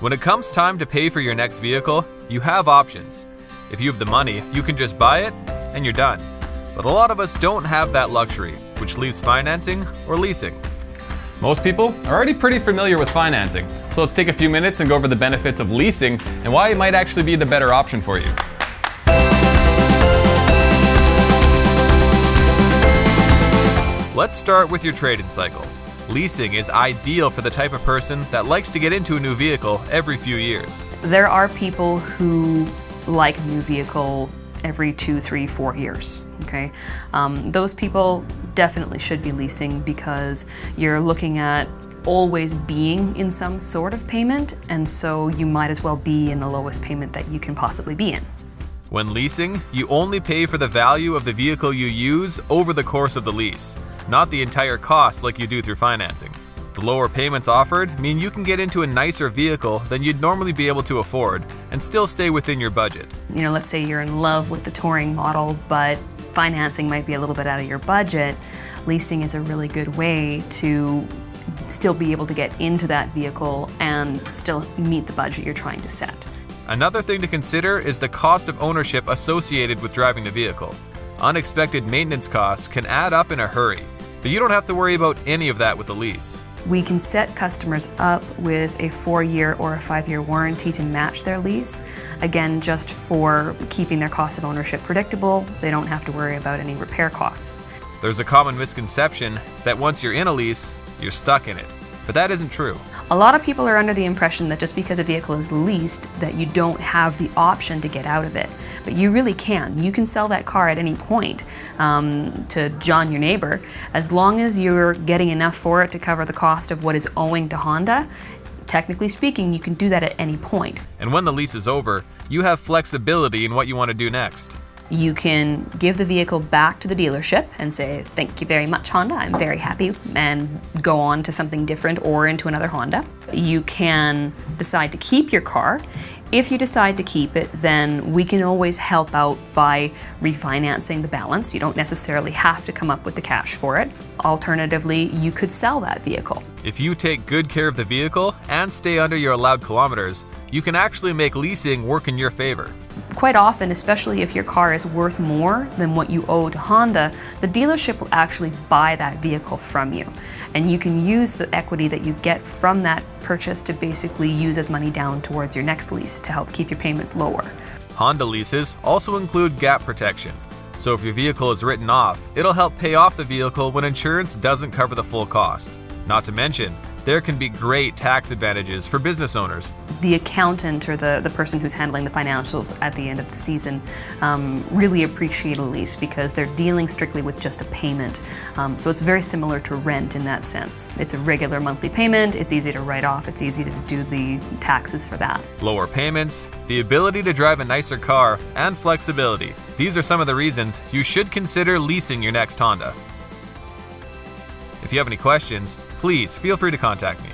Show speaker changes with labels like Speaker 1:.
Speaker 1: When it comes time to pay for your next vehicle, you have options. If you have the money, you can just buy it and you're done. But a lot of us don't have that luxury, which leaves financing or leasing.
Speaker 2: Most people are already pretty familiar with financing, so let's take a few minutes and go over the benefits of leasing and why it might actually be the better option for you.
Speaker 1: Let's start with your trade-in cycle. Leasing is ideal for the type of person that likes to get into a new vehicle every few years.
Speaker 3: There are people who like a new vehicle every 2, 3, 4 years. Okay, those people definitely should be leasing because you're looking at always being in some sort of payment, and so you might as well be in the lowest payment that you can possibly be in.
Speaker 1: When leasing, you only pay for the value of the vehicle you use over the course of the lease, not the entire cost like you do through financing. The lower payments offered mean you can get into a nicer vehicle than you'd normally be able to afford and still stay within your budget.
Speaker 3: You know, let's say you're in love with the touring model, but financing might be a little bit out of your budget. Leasing is a really good way to still be able to get into that vehicle and still meet the budget you're trying to set.
Speaker 1: Another thing to consider is the cost of ownership associated with driving the vehicle. Unexpected maintenance costs can add up in a hurry, but you don't have to worry about any of that with a lease.
Speaker 3: We can set customers up with a 4-year or a 5-year warranty to match their lease. Again, just for keeping their cost of ownership predictable, they don't have to worry about any repair costs.
Speaker 1: There's a common misconception that once you're in a lease, you're stuck in it, but that isn't true.
Speaker 3: A lot of people are under the impression that just because a vehicle is leased, that you don't have the option to get out of it. But you really can. You can sell that car at any point to John, your neighbor, as long as you're getting enough for it to cover the cost of what is owing to Honda. Technically speaking, you can do that at any point.
Speaker 1: And when the lease is over, you have flexibility in what you want to do next.
Speaker 3: You can give the vehicle back to the dealership and say, "Thank you very much, Honda, I'm very happy," and go on to something different or into another Honda. You can decide to keep your car. If you decide to keep it, then we can always help out by refinancing the balance. You don't necessarily have to come up with the cash for it. Alternatively, you could sell that vehicle.
Speaker 1: If you take good care of the vehicle and stay under your allowed kilometers, you can actually make leasing work in your favor.
Speaker 3: Quite often, especially if your car is worth more than what you owe to Honda, the dealership will actually buy that vehicle from you. And you can use the equity that you get from that purchase to basically use as money down towards your next lease to help keep your payments lower.
Speaker 1: Honda leases also include gap protection. So if your vehicle is written off, it'll help pay off the vehicle when insurance doesn't cover the full cost. Not to mention, there can be great tax advantages for business owners.
Speaker 3: The accountant or the person who's handling the financials at the end of the season really appreciate a lease because they're dealing strictly with just a payment. So it's very similar to rent in that sense. It's a regular monthly payment, it's easy to write off, it's easy to do the taxes for that.
Speaker 1: Lower payments, the ability to drive a nicer car, and flexibility. These are some of the reasons you should consider leasing your next Honda. If you have any questions, please feel free to contact me.